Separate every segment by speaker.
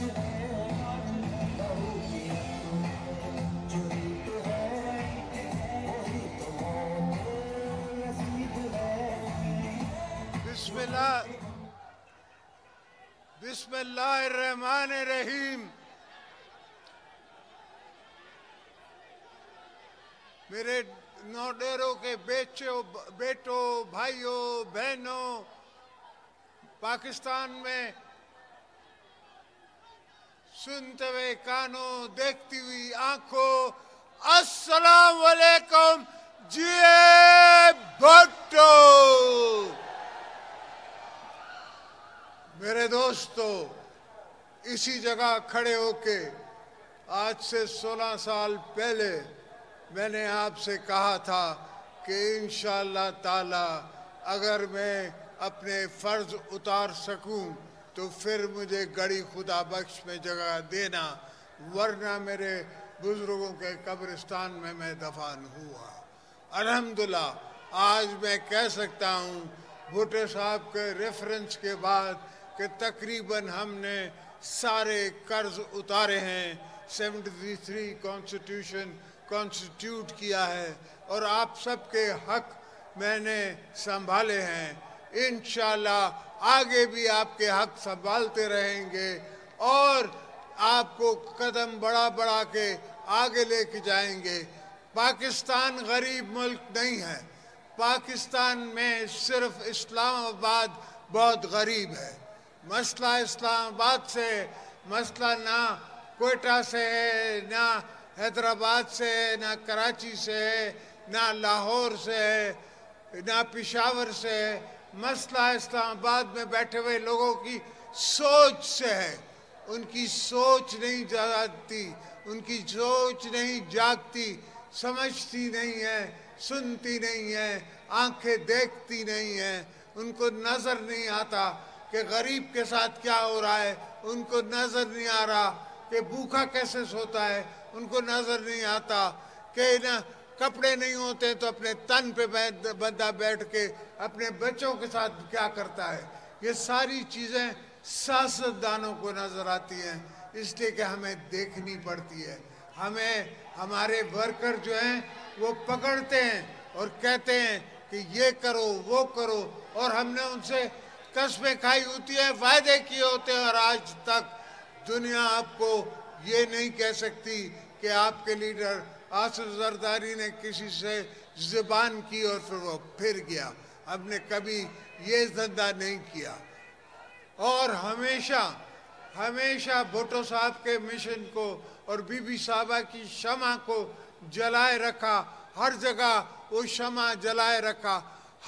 Speaker 1: بسم اللہ الرحمن الرحیم۔ میرے نوڈیروں کے بیٹوں، بھائیوں، بہنوں، پاکستان میں سنتے ہوئے کانوں، دیکھتی ہوئی آنکھوں، السلام علیکم جی بھٹو۔ میرے دوستو، اسی جگہ کھڑے ہو کے آج سے 16 سال پہلے میں نے آپ سے کہا تھا کہ انشاءاللہ تعالی اگر میں اپنے فرض اتار سکوں تو پھر مجھے گڑی خدا بخش میں جگہ دینا، ورنہ میرے بزرگوں کے قبرستان میں میں دفن ہوا۔ الحمدللہ آج میں کہہ سکتا ہوں بھٹو صاحب کے ریفرنس کے بعد کہ تقریباً ہم نے سارے قرض اتارے ہیں، 73 کانسٹیٹیوٹ کیا ہے اور آپ سب کے حق میں نے سنبھالے ہیں۔ انشاءاللہ آگے بھی آپ کے حق سنبھالتے رہیں گے اور آپ کو قدم بڑھا کے آگے لے کے جائیں گے۔ پاکستان غریب ملک نہیں ہے، پاکستان میں صرف اسلام آباد بہت غریب ہے۔ مسئلہ اسلام آباد سے، مسئلہ نہ کوئٹہ سے ہے، نہ حیدرآباد سے ہے، نہ کراچی سے ہے، نہ لاہور سے ہے، نہ پشاور سے ہے۔ مسئلہ اسلام آباد میں بیٹھے ہوئے لوگوں کی سوچ سے ہے۔ ان کی سوچ نہیں جاگتی، ان کی سوچ نہیں جاگتی، سمجھتی نہیں ہے، سنتی نہیں ہے، آنکھیں دیکھتی نہیں ہیں، ان کو نظر نہیں آتا کہ غریب کے ساتھ کیا ہو رہا ہے، ان کو نظر نہیں آ رہا کہ بھوکا کیسے سوتا ہے، ان کو نظر نہیں آتا کہ کپڑے نہیں ہوتے تو اپنے تن پہ بندہ بیٹھ کے اپنے بچوں کے ساتھ کیا کرتا ہے۔ یہ ساری چیزیں سیاستدانوں کو نظر آتی ہیں، اس لیے کہ ہمیں دیکھنی پڑتی ہے۔ ہمیں ہمارے ورکر جو ہیں وہ پکڑتے ہیں اور کہتے ہیں کہ یہ کرو وہ کرو، اور ہم نے ان سے قسمیں کھائی ہوتی ہیں، وعدے کیے ہوتے ہیں، اور آج تک دنیا آپ کو یہ نہیں کہہ سکتی کہ آپ کے لیڈر آصف زرداری نے کسی سے زبان کی اور پھر وہ پھر گیا۔ ہم نے کبھی یہ دھندا نہیں کیا، اور ہمیشہ بھٹو صاحب کے مشن کو اور بی بی صاحبہ کی شمع کو جلائے رکھا، ہر جگہ وہ شمع جلائے رکھا۔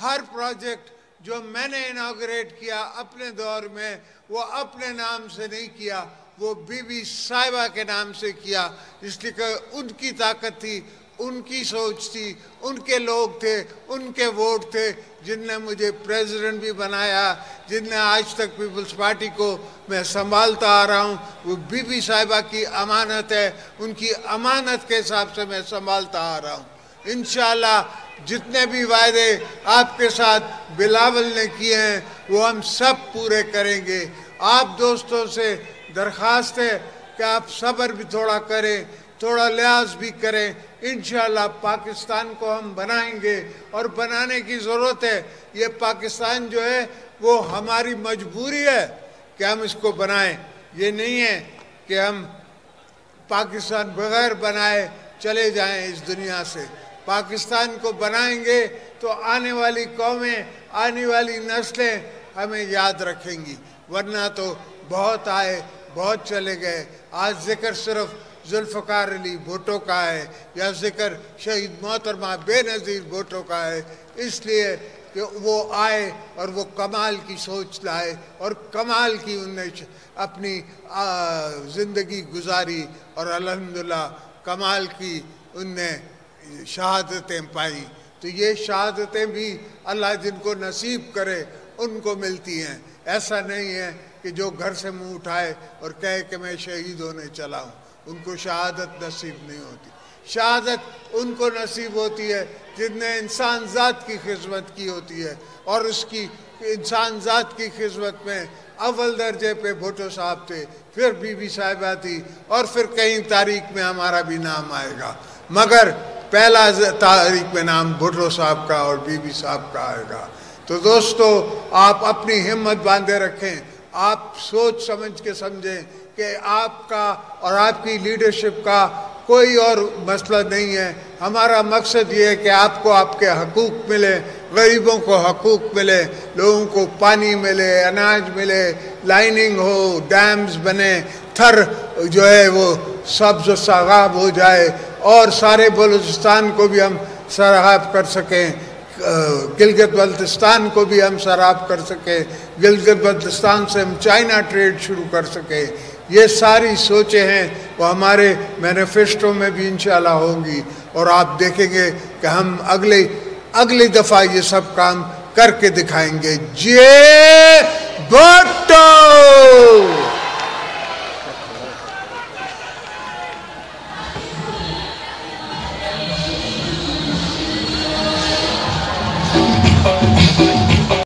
Speaker 1: ہر پروجیکٹ جو میں نے اناگریٹ کیا اپنے دور میں وہ اپنے نام سے نہیں کیا، وہ بی بی صاحبہ کے نام سے کیا، اس لیے کہ ان کی طاقت تھی، ان کی سوچ تھی، ان کے لوگ تھے، ان کے ووٹ تھے جن نے مجھے پریزیڈنٹ بھی بنایا، جن نے آج تک پیپلز پارٹی کو میں سنبھالتا آ رہا ہوں۔ وہ بی بی صاحبہ کی امانت ہے، ان کی امانت کے حساب سے میں سنبھالتا آ رہا ہوں۔ انشاءاللہ جتنے بھی وعدے آپ کے ساتھ بلاول نے کیے ہیں وہ ہم سب پورے کریں گے۔ آپ دوستوں سے درخواست ہے کہ آپ صبر بھی تھوڑا کریں، تھوڑا لحاظ بھی کریں۔ انشاءاللہ پاکستان کو ہم بنائیں گے، اور بنانے کی ضرورت ہے۔ یہ پاکستان جو ہے وہ ہماری مجبوری ہے کہ ہم اس کو بنائیں، یہ نہیں ہے کہ ہم پاکستان بغیر بنائے چلے جائیں اس دنیا سے۔ پاکستان کو بنائیں گے تو آنے والی قومیں، آنے والی نسلیں ہمیں یاد رکھیں گی، ورنہ تو بہت آئے بہت چلے گئے۔ آج ذکر صرف ذوالفقار علی بھٹو کا ہے، یا ذکر شہید محترمہ بے نظیر بھٹو کا ہے، اس لیے کہ وہ آئے اور وہ کمال کی سوچ لائے اور کمال کی انہیں اپنی زندگی گزاری، اور الحمدللہ کمال کی انہیں شہادتیں پائی۔ تو یہ شہادتیں بھی اللہ جن کو نصیب کرے ان کو ملتی ہیں، ایسا نہیں ہے کہ جو گھر سے منہ اٹھائے اور کہے کہ میں شہید ہونے چلا ہوں، ان کو شہادت نصیب نہیں ہوتی۔ شہادت ان کو نصیب ہوتی ہے جن نے انسان ذات کی خدمت کی ہوتی ہے، اور اس کی انسان ذات کی خدمت میں اول درجے پہ بھٹو صاحب تھے، پھر بی بی صاحبہ تھی، اور پھر کہیں تاریخ میں ہمارا بھی نام آئے گا، مگر پہلا تاریخ میں نام بھٹو صاحب کا اور بی بی صاحب کا آئے گا۔ تو دوستو، آپ اپنی ہمت باندھے رکھیں، آپ سوچ سمجھ کے سمجھیں کہ آپ کا اور آپ کی لیڈرشپ کا کوئی اور مسئلہ نہیں ہے۔ ہمارا مقصد یہ ہے کہ آپ کو آپ کے حقوق ملے، غریبوں کو حقوق ملے، لوگوں کو پانی ملے، اناج ملے، لائننگ ہو، ڈیمز بنے، تھر جو ہے وہ سبز و سراب ہو جائے، اور سارے بلوچستان کو بھی ہم سراب کر سکیں، گلگت بلتستان کو بھی ہم سراب کر سکیں، گلگت بلتستان سے ہم چائنا ٹریڈ شروع کر سکیں۔ یہ ساری سوچیں ہیں، وہ ہمارے مینیفیسٹو میں بھی انشاءاللہ ہوں گی، اور آپ دیکھیں گے کہ ہم اگلی دفعہ یہ سب کام کر کے دکھائیں گے۔ جے